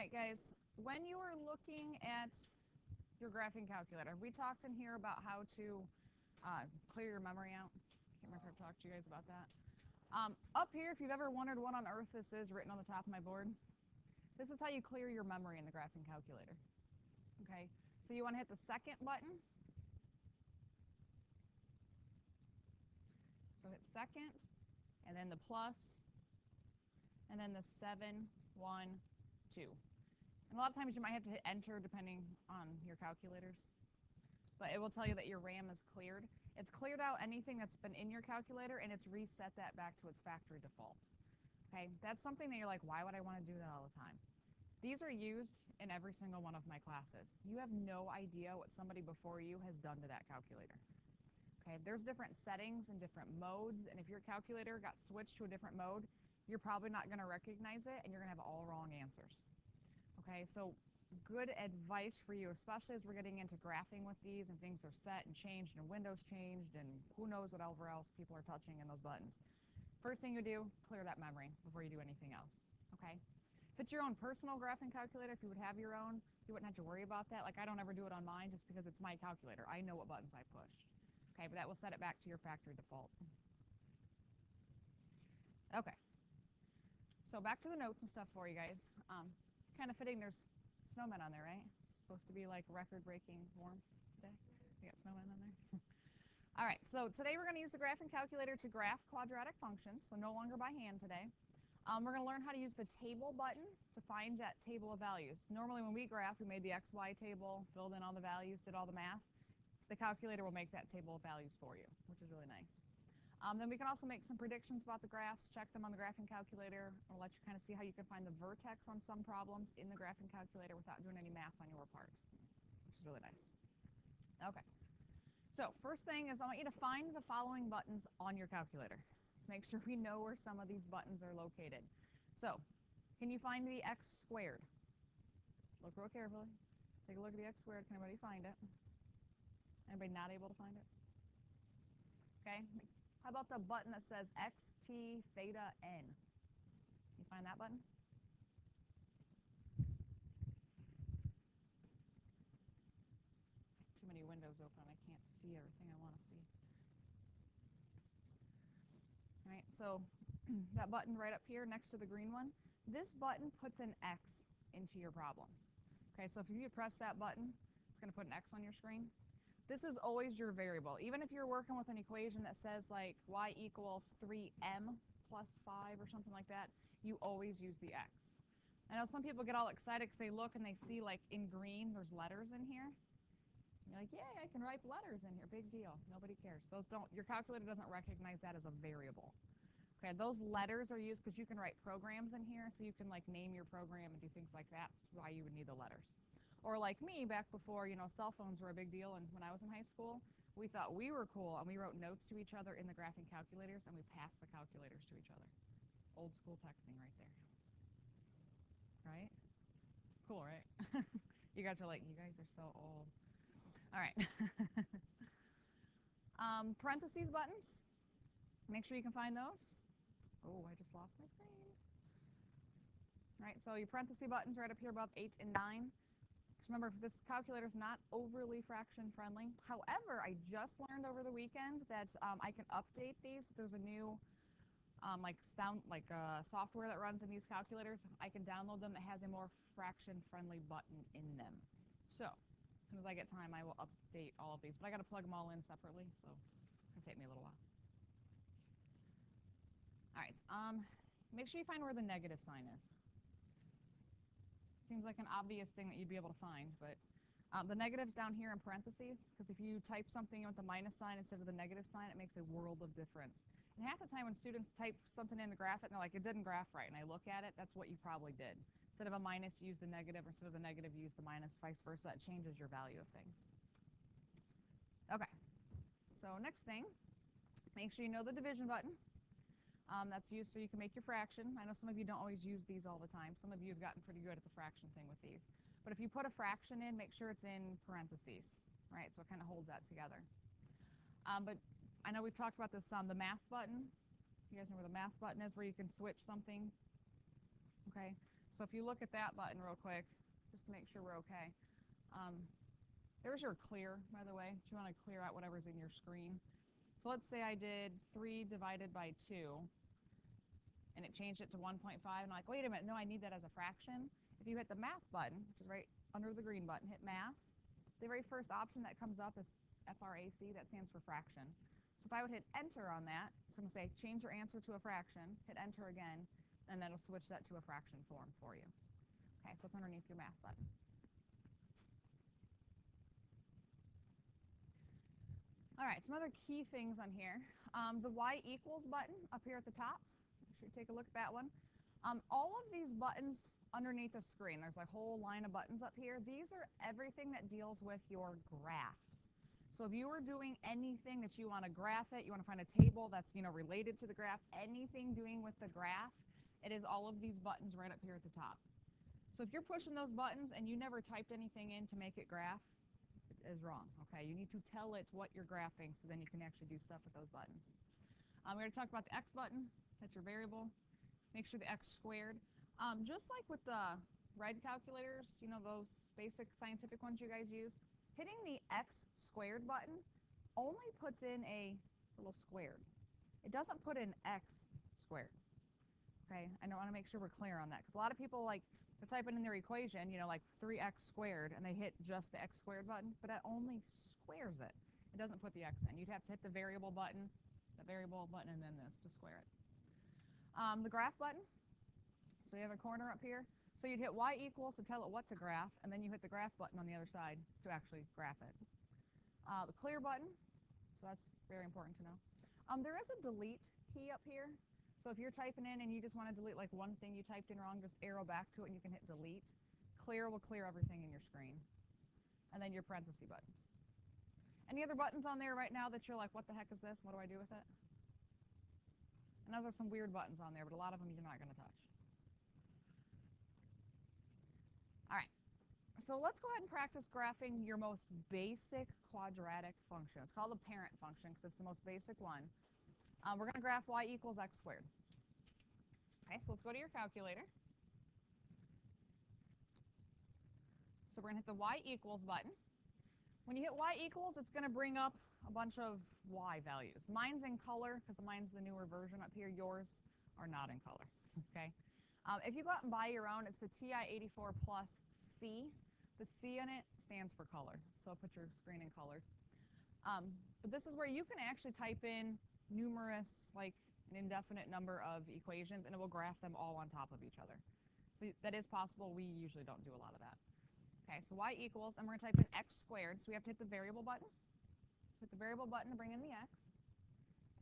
right, guys, when you are looking at your graphing calculator, we talked in here about how to clear your memory out. Can't remember if I've talked to you guys about that. Up here, if you've ever wondered what on earth this is written on the top of my board, this is how you clear your memory in the graphing calculator. Okay, so you want to hit the second button. So hit second, and then the plus, and then the 7, 1, 2. And a lot of times you might have to hit enter depending on your calculators. But it will tell you that your RAM is cleared. It's cleared out anything that's been in your calculator, and it's reset that back to its factory default. Okay, that's something that you're like, why would I want to do that all the time? These are used in every single one of my classes. You have no idea what somebody before you has done to that calculator. Okay, there's different settings and different modes, and if your calculator got switched to a different mode, you're probably not going to recognize it, and you're going to have all wrong answers. Okay, so good advice for you, especially as we're getting into graphing with these and things are set and changed and Windows changed and who knows whatever else people are touching in those buttons. First thing you do, clear that memory before you do anything else. Okay, if it's your own personal graphing calculator, if you would have your own, you wouldn't have to worry about that. Like, I don't ever do it on mine just because it's my calculator. I know what buttons I pushed. Okay, but that will set it back to your factory default. Okay, so back to the notes and stuff for you guys. Kind of fitting, there's snowmen on there, right? It's supposed to be like record-breaking warm today. We got snowmen on there. All right, so today we're going to use the graphing calculator to graph quadratic functions, so no longer by hand today. We're going to learn how to use the table button to find that table of values. Normally when we graph, we made the XY table, filled in all the values, did all the math. The calculator will make that table of values for you, which is really nice. Then we can also make some predictions about the graphs, check them on the graphing calculator. I'll let you kind of see how you can find the vertex on some problems in the graphing calculator without doing any math on your part, which is really nice. Okay, so first thing is I want you to find the following buttons on your calculator. Let's make sure we know where some of these buttons are located. So, can you find the x squared? Look real carefully. Take a look at the x squared. Can anybody find it? Anybody not able to find it? Okay. How about the button that says xt theta n? Can you find that button? Too many windows open. I can't see everything I want to see. All right, so that button right up here next to the green one, this button puts an X into your problems. Okay, so if you press that button, it's going to put an X on your screen. This is always your variable. Even if you're working with an equation that says like y equals 3m plus 5 or something like that, you always use the X. I know some people get all excited because they look and they see like in green there's letters in here. And you're like, yay, I can write letters in here. Big deal. Nobody cares. Those don't. Your calculator doesn't recognize that as a variable. Okay, those letters are used because you can write programs in here, so you can like name your program and do things like that. That's why you would need the letters. Or like me, back before, you know, cell phones were a big deal, and when I was in high school, we thought we were cool, and we wrote notes to each other in the graphing calculators, and we passed the calculators to each other. Old school texting right there. Right? Cool, right? You guys are like, you guys are so old. All right. Parentheses buttons. Make sure you can find those. Oh, I just lost my screen. All right, so your parentheses buttons right up here above 8 and 9. Remember, this calculator is not overly fraction friendly. However, I just learned over the weekend that I can update these. There's a new software that runs in these calculators. I can download them that has a more fraction friendly button in them. So as soon as I get time, I will update all of these. But I got to plug them all in separately, so it's going to take me a little while. All right, make sure you find where the negative sign is. Seems like an obvious thing that you'd be able to find, but the negative's down here in parentheses, because if you type something with the minus sign instead of the negative sign, it makes a world of difference. And half the time when students type something in to graph it, and they're like, it didn't graph right, and I look at it, that's what you probably did. Instead of a minus, you use the negative, or instead of the negative, you use the minus, vice versa. It changes your value of things. Okay, so next thing, make sure you know the division button. That's used so you can make your fraction. I know some of you don't always use these all the time. Some of you have gotten pretty good at the fraction thing with these. But if you put a fraction in, make sure it's in parentheses, right? So it kind of holds that together. But I know we've talked about this the math button. You guys know where the math button is, where you can switch something? Okay. So if you look at that button real quick, just to make sure we're okay. There's your clear, by the way, if you want to clear out whatever's in your screen. So let's say I did 3 divided by 2, and it changed it to 1.5, and I'm like, wait a minute, no, I need that as a fraction. If you hit the math button, which is right under the green button, hit math, the very first option that comes up is FRAC, that stands for fraction. So if I would hit enter on that, it's going to say change your answer to a fraction, hit enter again, and then it'll switch that to a fraction form for you. Okay, so it's underneath your math button. All right, some other key things on here. The y equals button up here at the top. Make sure you take a look at that one. All of these buttons underneath the screen, there's a whole line of buttons up here. These are everything that deals with your graphs. So if you are doing anything that you want to graph it, you want to find a table that's related to the graph, anything doing with the graph, it is all of these buttons right up here at the top. So if you're pushing those buttons and you never typed anything in to make it graph, is wrong. Okay, you need to tell it what you're graphing so then you can actually do stuff with those buttons. We're going to talk about the x button. That's your variable. Make sure the x squared. Just like with the red calculators, those basic scientific ones you guys use, hitting the x squared button only puts in a little squared. It doesn't put in x squared. Okay, I want to make sure we're clear on that because a lot of people they're typing in their equation, like 3x squared, and they hit just the x squared button, but that only squares it. It doesn't put the x in. You'd have to hit the variable button, and then this to square it. The graph button, so the other corner up here. So you'd hit y equals to tell it what to graph, and then you hit the graph button on the other side to actually graph it. The clear button, so that's very important to know. There is a delete key up here. So if you're typing in and you just want to delete like one thing you typed in wrong, just arrow back to it and you can hit delete. Clear will clear everything in your screen. And then your parenthesis buttons. Any other buttons on there right now that you're like, what the heck is this? What do I do with it? I know there's some weird buttons on there, but a lot of them you're not going to touch. All right. So let's go ahead and practice graphing your most basic quadratic function. It's called a parent function because it's the most basic one. We're going to graph y equals x squared. Okay, so let's go to your calculator. So we're going to hit the y equals button. When you hit y equals, it's going to bring up a bunch of y values. Mine's in color because mine's the newer version up here. Yours are not in color. Okay. If you go out and buy your own, it's the TI-84 Plus C. The C in it stands for color, so I'll put your screen in color. But this is where you can actually type in numerous, like an indefinite number of equations, and it will graph them all on top of each other. So that is possible. We usually don't do a lot of that. Okay, so y equals, and we're going to type in x squared, so we have to hit the variable button. So hit the variable button to bring in the x,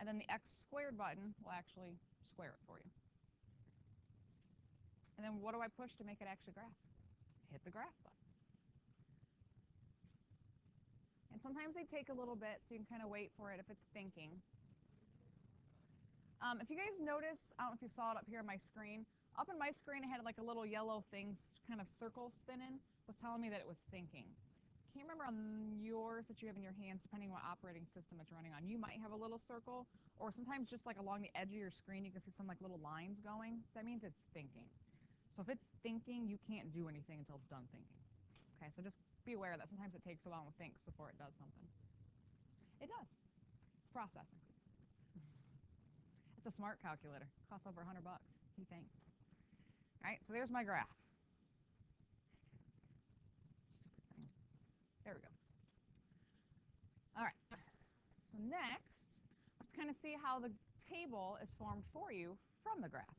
and then the x squared button will actually square it for you. And then what do I push to make it actually graph? Hit the graph button. And sometimes they take a little bit, so you can kind of wait for it if it's thinking. If you guys notice, I don't know if you saw it up here on my screen. Up on my screen, I had like a little yellow thing, kind of circle spinning, was telling me that it was thinking. Can't remember on yours that you have in your hands, depending on what operating system it's running on. You might have a little circle, or sometimes just like along the edge of your screen, you can see some like little lines going. That means it's thinking. So if it's thinking, you can't do anything until it's done thinking. Okay, so just be aware that sometimes it takes a while to think before it does something. It does. It's processing. It's a smart calculator. Costs over $100. He thinks. All right, so there's my graph. Stupid thing. There we go. All right. So next, let's kind of see how the table is formed for you from the graph.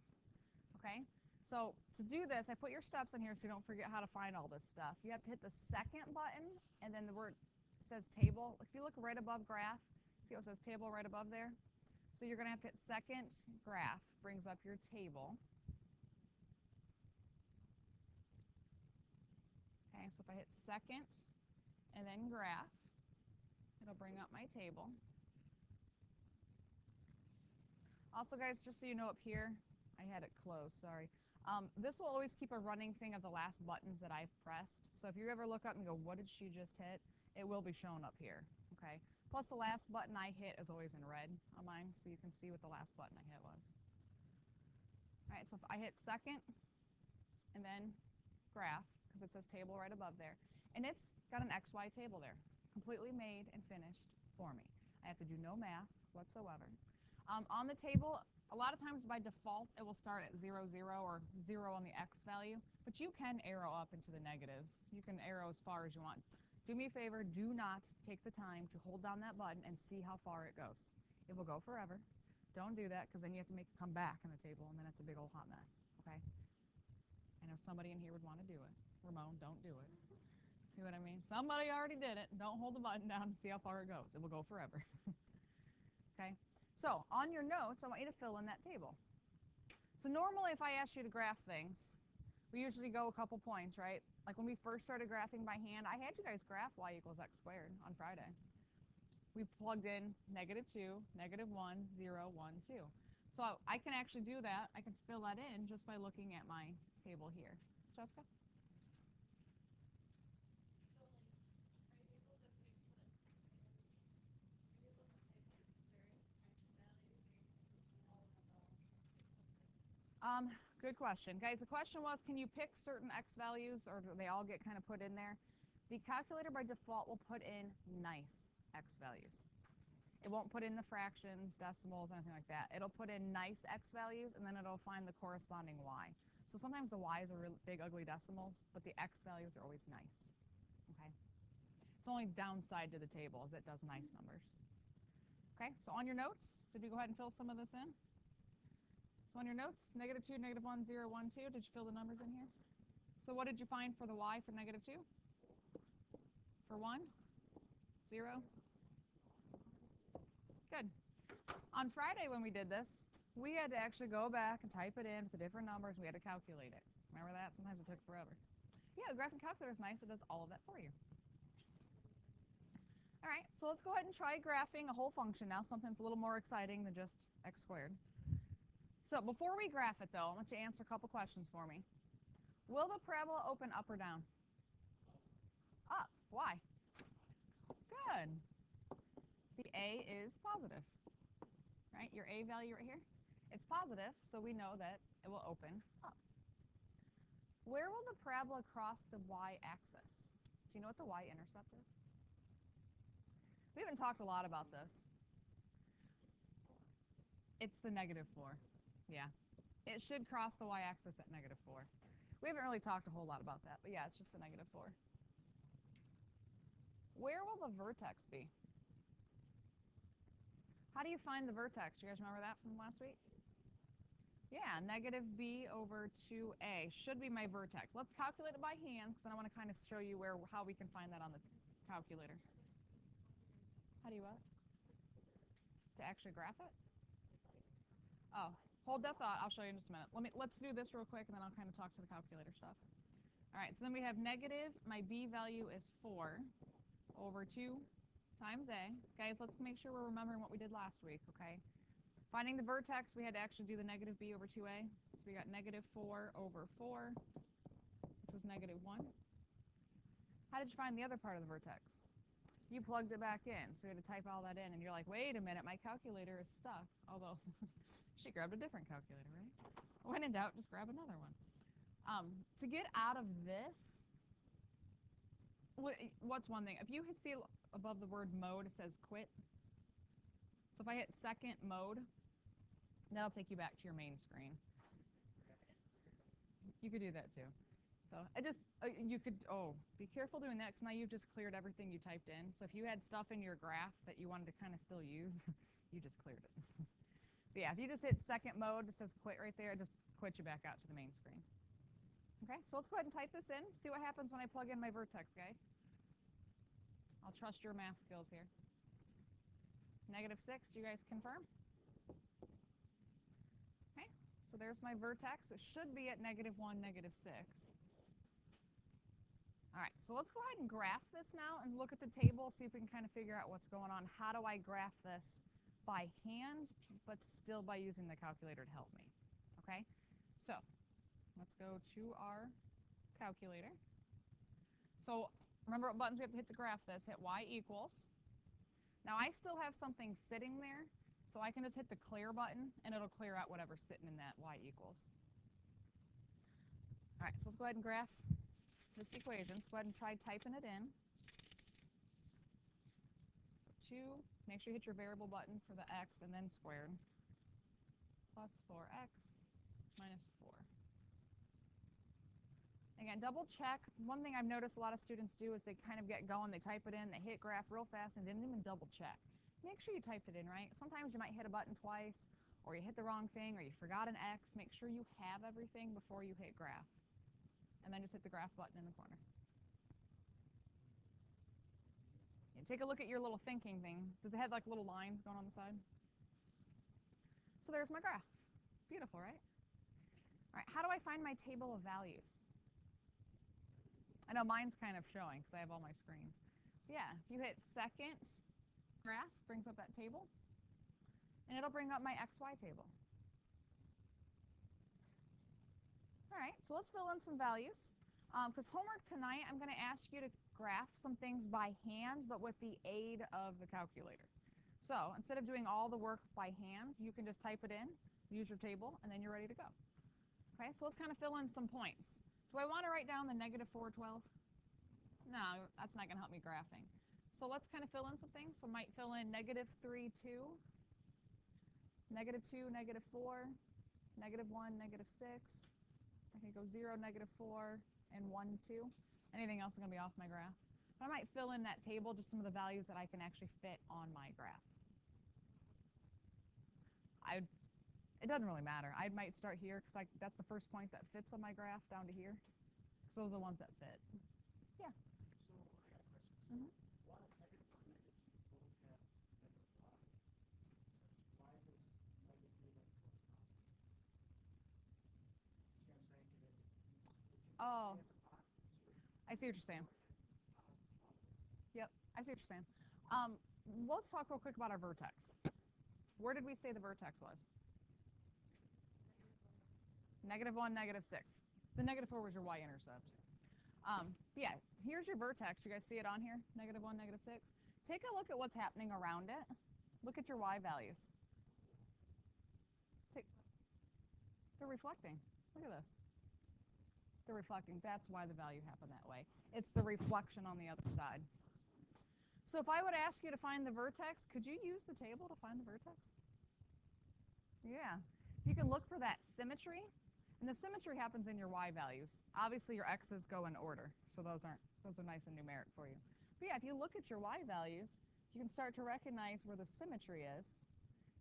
Okay? So to do this, I put your steps in here so you don't forget how to find all this stuff. You have to hit the second button, and then the word says table. If you look right above graph, see how it says table right above there? So you're going to have to hit second graph, brings up your table. Okay, so if I hit second and then graph, it'll bring up my table. Also, guys, just so you know up here, I had it closed, sorry. This will always keep a running thing of the last buttons that I've pressed. So if you ever look up and go, what did she just hit? It will be shown up here, okay? Plus the last button I hit is always in red on mine, so you can see what the last button I hit was. All right, so if I hit second and then graph, because it says table right above there. And it's got an XY table there, completely made and finished for me. I have to do no math whatsoever. On the table, a lot of times by default, it will start at 0, 0, or 0 on the X value, but you can arrow up into the negatives. You can arrow as far as you want. Do me a favor, do not take the time to hold down that button and see how far it goes. It will go forever. Don't do that, because then you have to make it come back in the table, and then it's a big old hot mess, okay? I know somebody in here would want to do it. Ramon, don't do it. See what I mean? Somebody already did it. Don't hold the button down and see how far it goes. It will go forever. Okay? So on your notes, I want you to fill in that table. So normally if I ask you to graph things, we usually go a couple points, right? Like when we first started graphing by hand, I had you guys graph y equals x squared on Friday. We plugged in -2, -1, 0, 1, 2. So I can actually do that. I can fill that in just by looking at my table here. Jessica? Good question. Guys, the question was, can you pick certain x values, or do they all get kind of put in there? The calculator by default will put in nice x values. It won't put in the fractions, decimals, anything like that. It'll put in nice x values, and then it'll find the corresponding y. So sometimes the y's are really big, ugly decimals, but the x values are always nice. Okay? It's the only downside to the table is it does nice numbers. Okay, so on your notes, did you go ahead and fill some of this in? So on your notes, -2, -1, 0, 1, 2, did you fill the numbers in here? So what did you find for the y for -2? For 1? 0? Good. On Friday when we did this, we had to actually go back and type it in with the different numbers. We had to calculate it. Remember that? Sometimes it took forever. Yeah, the graphing calculator is nice. It does all of that for you. All right, so let's go ahead and try graphing a whole function now, something that's a little more exciting than just x squared. So before we graph it, though, I want you to answer a couple questions for me. Will the parabola open up or down? Up. Why? Good. The a is positive, right? Your a value right here, it's positive, so we know that it will open up. Where will the parabola cross the y-axis? Do you know what the y-intercept is? We haven't talked a lot about this. It's the -4. Yeah. It should cross the y-axis at -4. We haven't really talked a whole lot about that, but yeah, it's just the -4. Where will the vertex be? How do you find the vertex? Do you guys remember that from last week? Yeah, -b over 2a should be my vertex. Let's calculate it by hand, because then I want to kind of show you how we can find that on the calculator. How do you what? To actually graph it? Oh, hold that thought. I'll show you in just a minute. Let's do this real quick, and then I'll kind of talk to the calculator stuff. All right, so then we have negative. My b value is 4 over 2 times a. Guys, let's make sure we're remembering what we did last week, okay? Finding the vertex, we had to actually do the -b over 2a. So we got -4 over 4, which was -1. How did you find the other part of the vertex? You plugged it back in, so we had to type all that in, and you're like, wait a minute, my calculator is stuck. Although, she grabbed a different calculator, right? When in doubt, just grab another one. To get out of this, what's one thing? If you see above the word mode, it says quit. So if I hit second mode, that'll take you back to your main screen. You could do that too. So you could, be careful doing that, because now you've just cleared everything you typed in. So if you had stuff in your graph that you wanted to kind of still use, you just cleared it. But yeah, if you just hit second mode, it says quit right there, it just quits you back out to the main screen. Okay, so let's go ahead and type this in, see what happens when I plug in my vertex, guys. I'll trust your math skills here. -6, do you guys confirm? Okay, so there's my vertex. It should be at -1, -6. All right, so let's go ahead and graph this now and look at the table, see if we can kind of figure out what's going on. How do I graph this by hand, but still by using the calculator to help me? Okay, so let's go to our calculator. So remember what buttons we have to hit to graph this. Hit y equals. Now I still have something sitting there, so I can just hit the clear button, and it'll clear out whatever's sitting in that y equals. All All right, so let's go ahead and graph this equation. Let's go ahead and try typing it in. So 2, make sure you hit your variable button for the x and then squared, plus 4x minus 4. Again, double check. One thing I've noticed a lot of students do is they kind of get going, they type it in, they hit graph real fast and didn't even double check. Make sure you typed it in right. Sometimes you might hit a button twice, or you hit the wrong thing, or you forgot an X. Make sure you have everything before you hit graph. And then just hit the graph button in the corner. And take a look at your little thinking thing. Does it have like little lines going on the side? So there's my graph. Beautiful, right? All right, how do I find my table of values? I know mine's kind of showing because I have all my screens. Yeah, if you hit second graph, brings up that table, and it'll bring up my XY table. All right, so let's fill in some values. Because homework tonight, I'm going to ask you to graph some things by hand, but with the aid of the calculator. So instead of doing all the work by hand, you can just type it in, use your table, and then you're ready to go. Okay, so let's kind of fill in some points. Do I want to write down the negative 412? No, that's not going to help me graphing. So let's kind of fill in some things. So I might fill in negative 3, 2, negative 2, negative 4, negative 1, negative 6. I can go 0, negative 4, and 1, 2. Anything else is going to be off my graph. But I might fill in that table, just some of the values that I can actually fit on my graph. It doesn't really matter. I might start here because that's the first point that fits on my graph down to here. So those are the ones that fit. Yeah. So I got a question. Mm-hmm. Why negative 1, negative 2 both have negative 5? Why is this negative 3, negative 4 positive? See what I'm saying? Oh, I see what you're saying. Yep, I see what you're saying. Let's talk real quick about our vertex. Where did we say the vertex was? Negative 1, negative 6. The negative 4 was your y-intercept. Yeah, here's your vertex. You guys see it on here? Negative 1, negative 6. Take a look at what's happening around it. Look at your y values. They're reflecting. Look at this. They're reflecting. That's why the value happened that way. It's the reflection on the other side. So if I would ask you to find the vertex, could you use the table to find the vertex? Yeah. You can look for that symmetry. And the symmetry happens in your y values. Obviously, your x's go in order, so those are nice and numeric for you. But yeah, if you look at your y values, you can start to recognize where the symmetry is.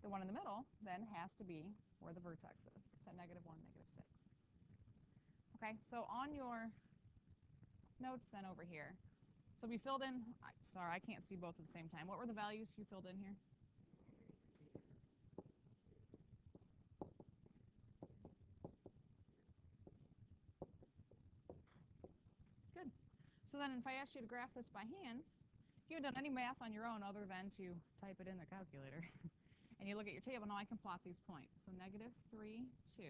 The one in the middle then has to be where the vertex is. It's at negative 1, negative 6. Okay, so on your notes then over here, so we filled in, sorry, I can't see both at the same time. What were the values you filled in here? Good. So then if I asked you to graph this by hand, you haven't done any math on your own other than to type it in the calculator. And you look at your table, now I can plot these points. So negative 3, 2,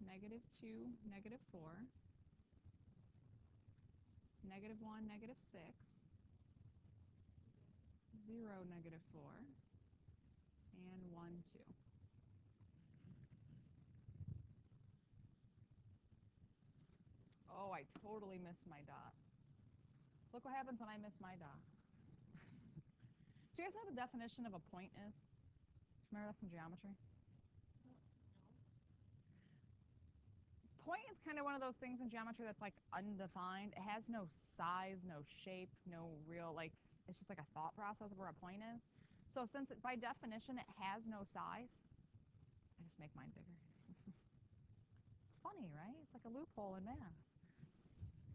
negative 2, negative 4, negative 1, negative 6, 0, negative 4, and 1, 2. Oh, I totally missed my dot. Look what happens when I miss my dot. Do you guys know what the definition of a point is? Remember that from geometry? Point is kind of one of those things in geometry that's like undefined. It has no size, no shape, no real, like, it's just like a thought process of where a point is. So since by definition it has no size, I just make mine bigger. It's funny, right? It's like a loophole in math.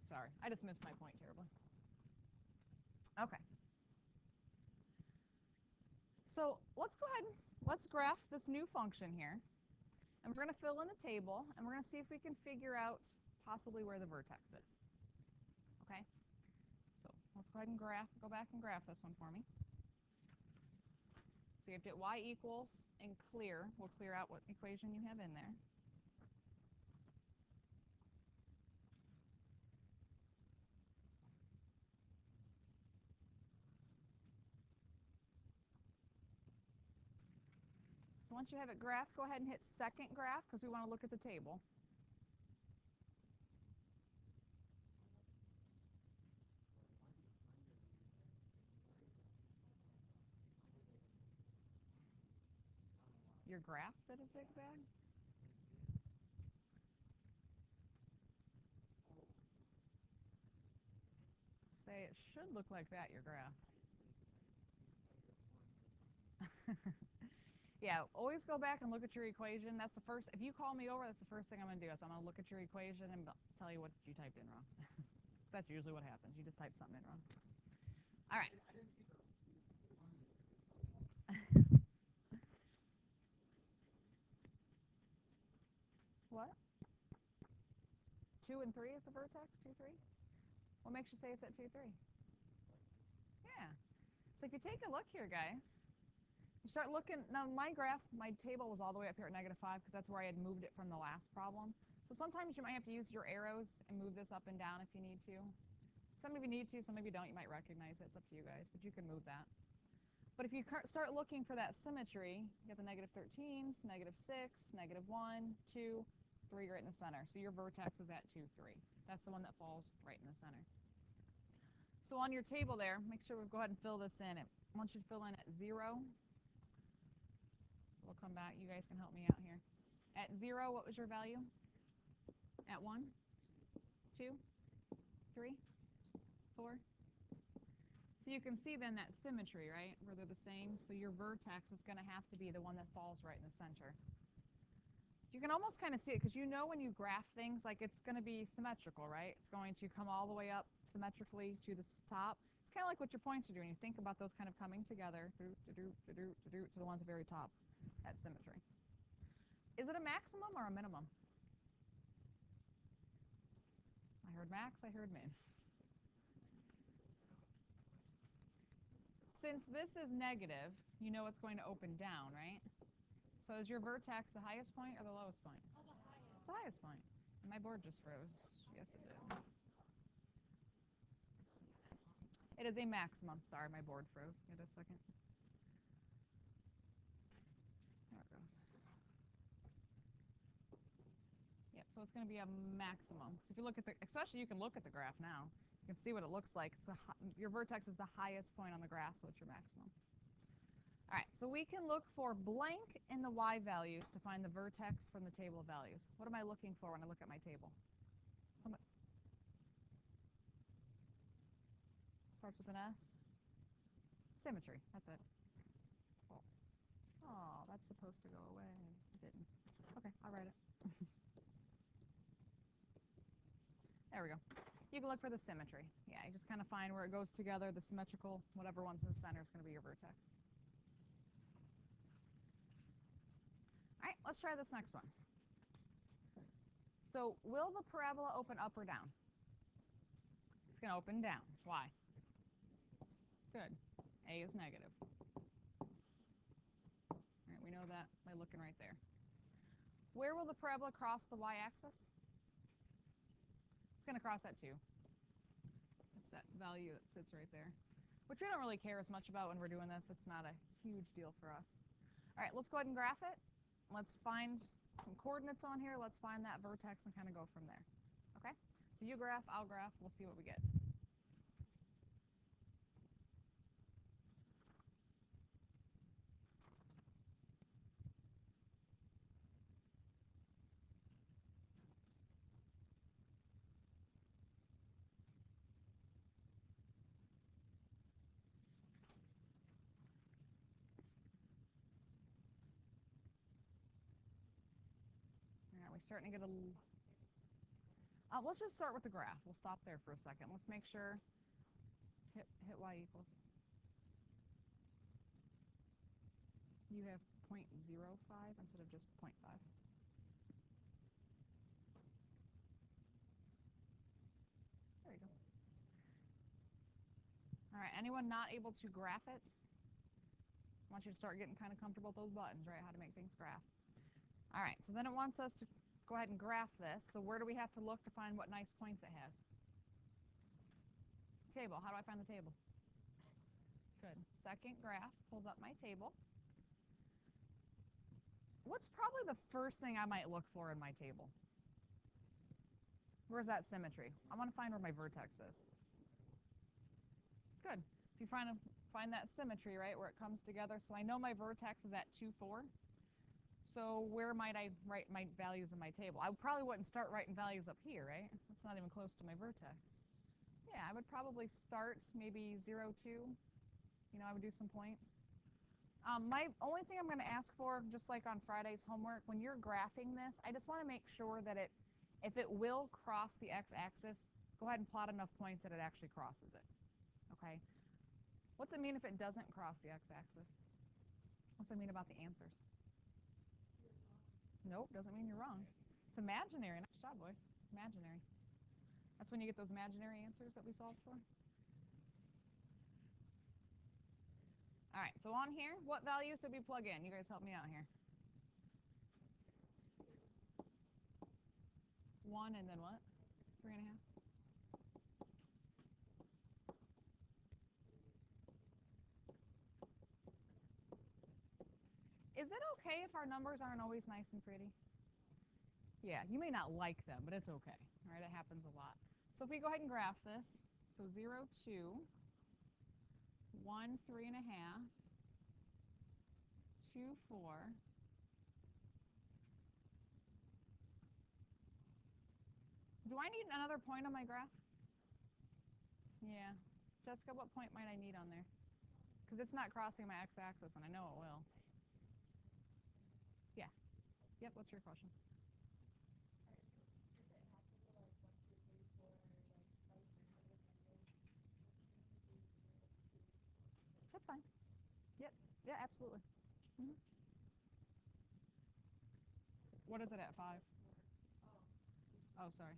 Sorry, I just missed my point terribly. Okay. So let's go ahead and let's graph this new function here. And we're going to fill in the table, and we're going to see if we can figure out possibly where the vertex is. Okay? So let's go ahead and go back and graph this one for me. So you have to get y equals and clear. We'll clear out what equation you have in there. So once you have it graphed, go ahead and hit second graph because we want to look at the table. your graph that is zigzag? Say it should look like that, your graph. Yeah, always go back and look at your equation. That's the first, if you call me over, that's the first thing I'm going to do is I'm going to look at your equation and tell you what you typed in wrong. That's usually what happens. You just type something in wrong. All right. What? 2 and 3 is the vertex? 2, 3? What makes you say it's at 2, 3? Yeah. So if you take a look here, guys, you start looking. Now, my graph, my table was all the way up here at -5 because that's where I had moved it from the last problem. So sometimes you might have to use your arrows and move this up and down if you need to. Some of you need to, some of you don't. You might recognize it. It's up to you guys, but you can move that. But if you start looking for that symmetry, you get the -13s, -6, -1, 2, 3 right in the center. So your vertex is at 2, 3. That's the one that falls right in the center. So on your table there, make sure we go ahead and fill this in. I want you to fill in at 0. So we'll come back. You guys can help me out here. At 0, what was your value? At 1, 2, 3, 4. So you can see then that symmetry, right, where they're the same. So your vertex is going to have to be the one that falls right in the center. You can almost kind of see it because you know when you graph things, like it's going to be symmetrical, right? It's going to come all the way up symmetrically to the top. It's kind of like what your points are doing. You think about those kind of coming together to the one at the very top at symmetry. Is it a maximum or a minimum? I heard max, I heard min. Since this is negative, you know it's going to open down, right? So is your vertex the highest point or the lowest point? Oh, the highest. It's the highest point. And my board just froze. Yes, it did. It is a maximum. Sorry, my board froze. Give it a second. There it goes. Yep, so it's going to be a maximum. So if you look at the, especially you can look at the graph now. You can see what it looks like. It's your vertex is the highest point on the graph, so it's your maximum. All right, so we can look for blank in the y values to find the vertex from the table of values. What am I looking for when I look at my table? Starts with an S. Symmetry, that's it. Oh, that's supposed to go away. It didn't. Okay, I'll write it. There we go. You can look for the symmetry. Yeah, you just kind of find where it goes together, the symmetrical, whatever one's in the center is going to be your vertex. All right, let's try this next one. So will the parabola open up or down? It's going to open down. Why? Good. A is negative. All right, we know that by looking right there. Where will the parabola cross the y-axis? It's going to cross that 2. That's that value that sits right there, which we don't really care as much about when we're doing this. It's not a huge deal for us. All right, let's go ahead and graph it. Let's find some coordinates on here. Let's find that vertex and kind of go from there. Okay? So you graph, I'll graph. We'll see what we get. All right, we're starting to get a little... let's just start with the graph. We'll stop there for a second. Let's make sure hit y equals. You have 0.05 instead of just 0.5. There you go. All right, anyone not able to graph it? I want you to start getting kind of comfortable with those buttons, right? How to make things graph. All right, so then it wants us to go ahead and graph this. So where do we have to look to find what nice points it has? Table. How do I find the table? Good. Second graph pulls up my table. What's probably the first thing I might look for in my table? Where's that symmetry? I want to find where my vertex is. Good. If you find that symmetry, right, where it comes together. So I know my vertex is at 2, 4. So where might I write my values in my table? I probably wouldn't start writing values up here, right? That's not even close to my vertex. Yeah, I would probably start maybe 0, 2. You know, I would do some points. My only thing I'm going to ask for, just like on Friday's homework, when you're graphing this, I just want to make sure that if it will cross the x-axis, go ahead and plot enough points that it actually crosses it. Okay? What's it mean if it doesn't cross the x-axis? What's it mean about the answers? Nope, doesn't mean you're wrong. It's imaginary. Nice job, boys. Imaginary. That's when you get those imaginary answers that we solved for. All right, so on here, what values did we plug in? You guys help me out here. 1 and then what? 3.5? Is it okay if our numbers aren't always nice and pretty? Yeah, you may not like them, but it's okay. All right, it happens a lot. So if we go ahead and graph this, so 0, 2, 1, 3.5, 2, 4. Do I need another point on my graph? Yeah. Jessica, what point might I need on there? Because it's not crossing my x-axis, and I know it will. Yeah. Yep, what's your question? That's fine. Yep. Yeah, absolutely. Mm-hmm. What is it at 5? Oh, sorry.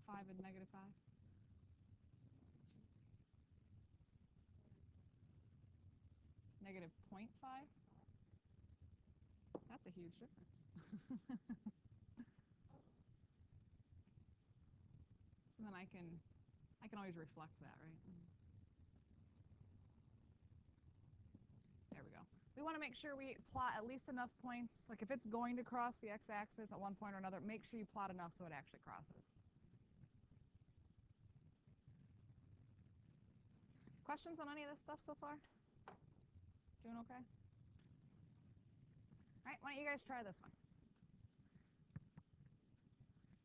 5 and negative 5? Negative 0.5? That's a huge difference. So then I can always reflect that, right? There we go. We want to make sure we plot at least enough points. Like if it's going to cross the x-axis at one point or another, make sure you plot enough so it actually crosses. Questions on any of this stuff so far? Doing okay? All right, why don't you guys try this one?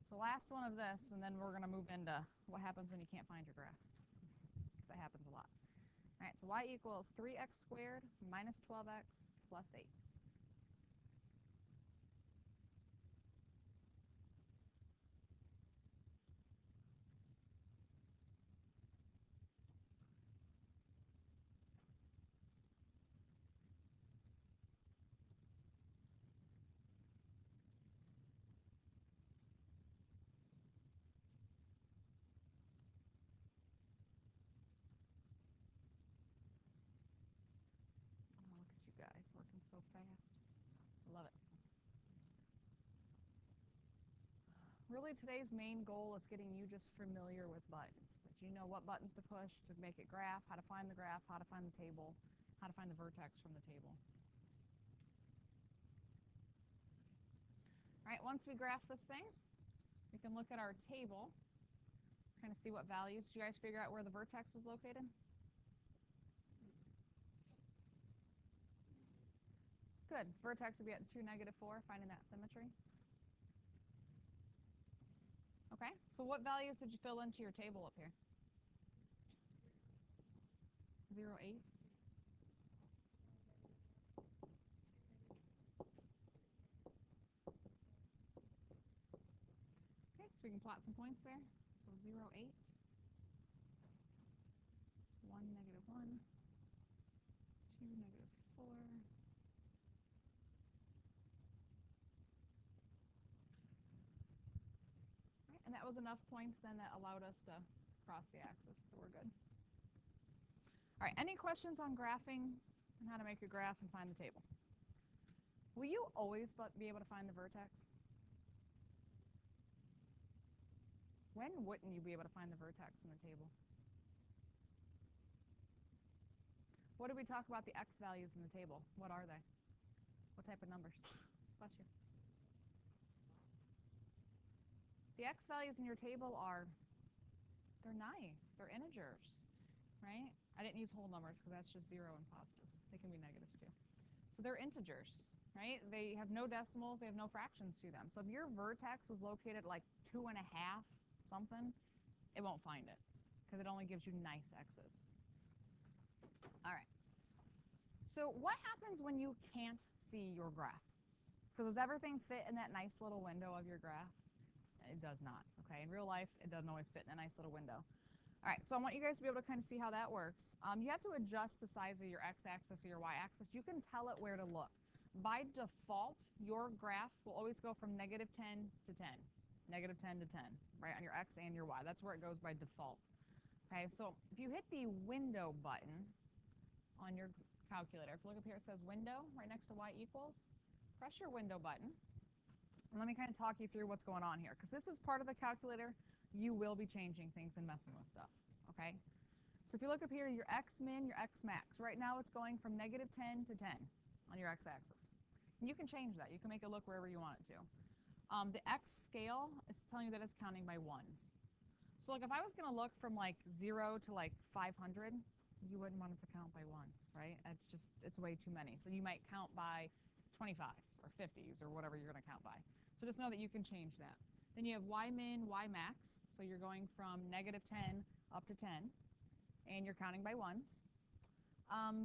So last one of this, and then we're going to move into what happens when you can't find your graph. Because that happens a lot. All right, so y equals 3x squared minus 12x plus 8. Oh, look at you guys working so fast. Love it. Really, today's main goal is getting you just familiar with buttons. That you know what buttons to push to make it graph, how to find the graph, how to find the table, how to find the vertex from the table. All right, once we graph this thing, we can look at our table, kind of see what values. Did you guys figure out where the vertex was located? Good. Vertex would be at 2, negative 4, finding that symmetry. Okay, so what values did you fill into your table up here? 0, 8. Okay, so we can plot some points there. So 0, 8, 1, negative 1, 2, negative 4. Right, and that was enough points then that allowed us to cross the axis, so we're good. All right, any questions on graphing and how to make a graph and find the table? Will you always be able to find the vertex? When wouldn't you be able to find the vertex in the table? What did we talk about the x values in the table? What are they? What type of numbers? Bless you. The x values in your table they're nice. They're integers, right? I didn't use whole numbers because that's just 0 and positives. They can be negatives too. So they're integers, right? They have no decimals, they have no fractions to them. So if your vertex was located like 2.5 something, it won't find it because it only gives you nice x's. All right. So what happens when you can't see your graph? Because does everything fit in that nice little window of your graph? It does not, okay? In real life, it doesn't always fit in a nice little window. All right, so I want you guys to be able to kind of see how that works. You have to adjust the size of your x-axis or your y-axis. You can tell it where to look. By default, your graph will always go from -10 to 10, -10 to 10, right, on your x and your y. That's where it goes by default. Okay, so if you hit the window button on your calculator, if you look up here, it says window right next to y equals. Press your window button. And let me kind of talk you through what's going on here, because this is part of the calculator. You will be changing things and messing with stuff, okay? So if you look up here, your x min, your x max. Right now it's going from -10 to 10 on your x-axis. And you can change that. You can make it look wherever you want it to. The x scale is telling you that it's counting by ones. So like if I was going to look from like 0 to like 500, you wouldn't want it to count by ones, right? It's way too many. So you might count by 25s or 50s or whatever you're going to count by. So just know that you can change that. Then you have y min, y max. So you're going from -10 up to 10, and you're counting by ones.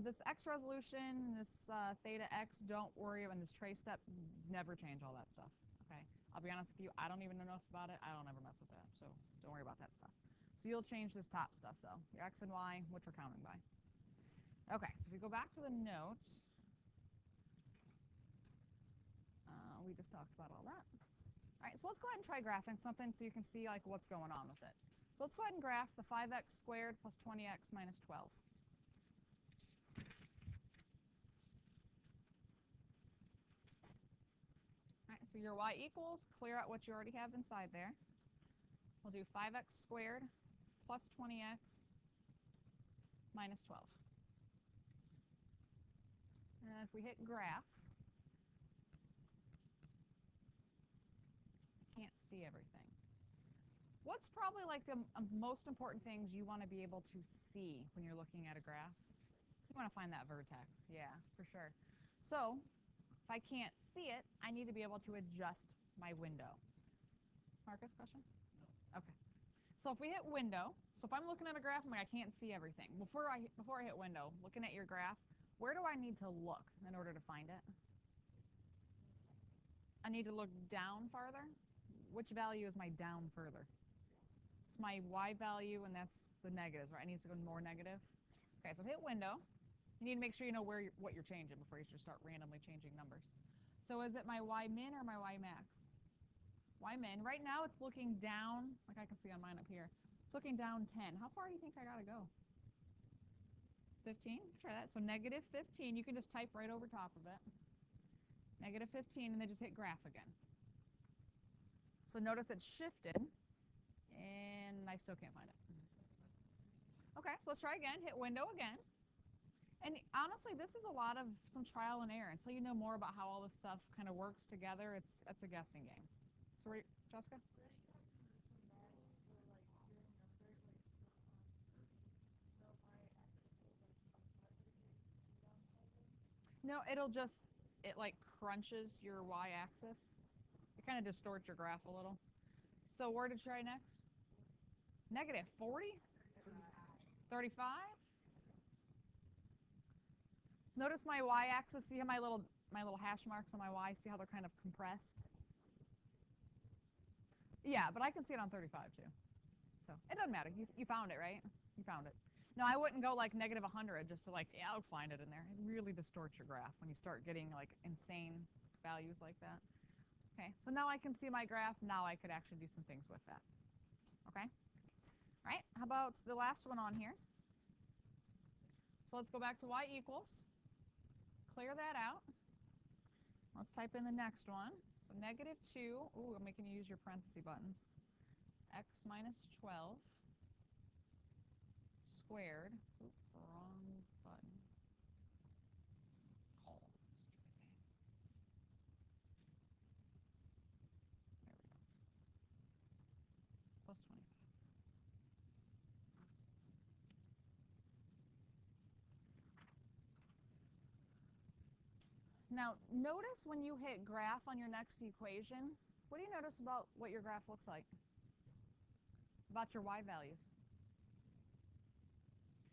This x resolution, this theta x, don't worry about this trace step. Never change all that stuff, okay? I'll be honest with you, I don't even know enough about it. I don't ever mess with that, so don't worry about that stuff. So you'll change this top stuff, though, your x and y, what you're counting by. Okay, so if we go back to the note, we just talked about all that. All right, so let's go ahead and try graphing something so you can see like what's going on with it. So let's go ahead and graph the 5x squared plus 20x minus 12. All right, so your y equals, clear out what you already have inside there. We'll do 5x squared plus 20x minus 12. And if we hit graph, can't see everything. What's probably like the most important things you want to be able to see when you're looking at a graph? You want to find that vertex, yeah, for sure. So if I can't see it, I need to be able to adjust my window. Marcus, question? No. Okay. So if we hit window, so if I'm looking at a graph, I'm like, I can't see everything. Before I hit window, looking at your graph, where do I need to look in order to find it? I need to look down farther. Which value is my down further? It's my y value, and that's the negative, right? I need to go more negative. Okay, so hit window. You need to make sure you know what you're changing before you just start randomly changing numbers. So is it my y min or my y max? Y min. Right now it's looking down, like I can see on mine up here. It's looking down 10. How far do you think I got to go? 15? Try that. So -15. You can just type right over top of it. -15, and then just hit graph again. So notice it's shifted, and I still can't find it. Okay, so let's try again. Hit window again. And honestly, this is a lot of some trial and error. Until you know more about how all this stuff kind of works together, it's a guessing game. So, Jessica? No, it like crunches your y-axis. It kind of distorts your graph a little. So where to try next? -40? 35? Notice my y-axis. See how my little hash marks on my y? See how they're kind of compressed? Yeah, but I can see it on 35 too. So it doesn't matter. You found it, right? You found it. No, I wouldn't go like -100 just to like, yeah, I'll find it in there. It really distorts your graph when you start getting like insane values like that. Okay, so now I can see my graph. Now I could actually do some things with that. Okay? All right, how about the last one on here? So let's go back to y equals. Clear that out. Let's type in the next one. So -2. Ooh, I'm making you use your parenthesis buttons. X minus 12 squared. Oops, wrong button. Oh, let's try that. There we go. Plus 25. Now, notice when you hit graph on your next equation, what do you notice about what your graph looks like? About your y values.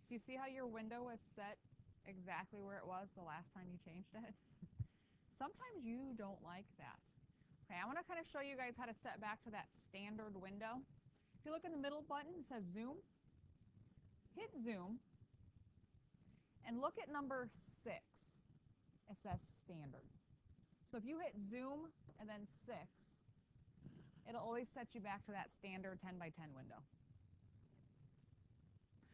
Do you see how your window is set exactly where it was the last time you changed it? Sometimes you don't like that. Okay, I want to kind of show you guys how to set back to that standard window. If you look in the middle button, it says zoom. Hit zoom and look at number 6. It says standard. So if you hit zoom and then 6, it'll always set you back to that standard 10 by 10 window.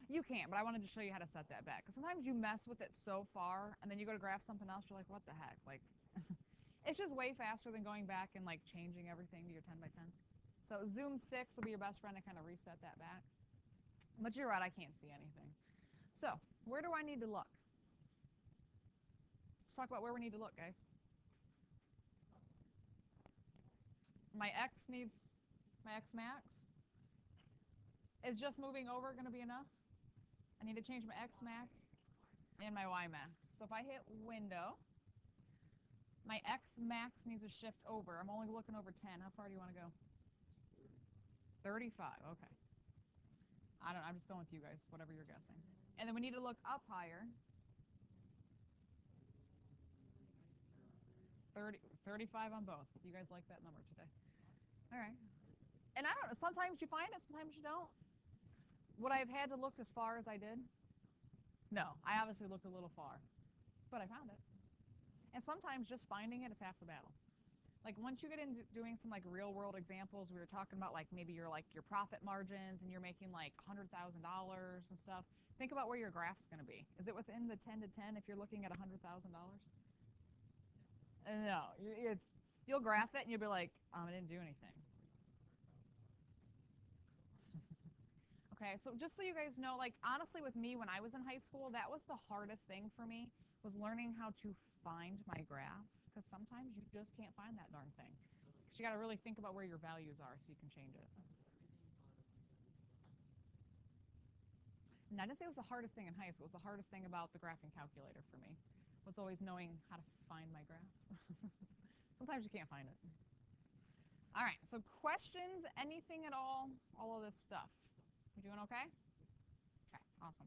You can't, but I wanted to show you how to set that back. Because sometimes you mess with it so far, and then you go to graph something else, you're like, what the heck? Like, it's just way faster than going back and like changing everything to your 10 by 10s. So zoom 6 will be your best friend to kind of reset that back. But you're right, I can't see anything. So where do I need to look? Let's talk about where we need to look, guys. My x max. Is just moving over going to be enough? I need to change my x max and my y max. So if I hit window, my x max needs to shift over. I'm only looking over 10. How far do you want to go? 35. Okay. I don't know. I'm just going with you guys, whatever you're guessing. And then we need to look up higher. 35 on both. You guys like that number today? All right. And I don't know. Sometimes you find it, sometimes you don't. Would I have had to look as far as I did? No. I obviously looked a little far. But I found it. And sometimes just finding it is half the battle. Like once you get into doing some like real world examples, we were talking about like maybe your profit margins and you're making like $100,000 and stuff. Think about where your graph's going to be. Is it within the 10 to 10 if you're looking at $100,000? No, you'll graph it and you'll be like, I didn't do anything. Okay, so just so you guys know, like honestly with me when I was in high school, that was the hardest thing for me, was learning how to find my graph, because sometimes you just can't find that darn thing. Because you got to really think about where your values are so you can change it. And I didn't say it was the hardest thing in high school. It was the hardest thing about the graphing calculator for me, was always knowing how to find my graph. Sometimes you can't find it. All right, so questions, anything at all of this stuff. You doing okay? Okay, awesome.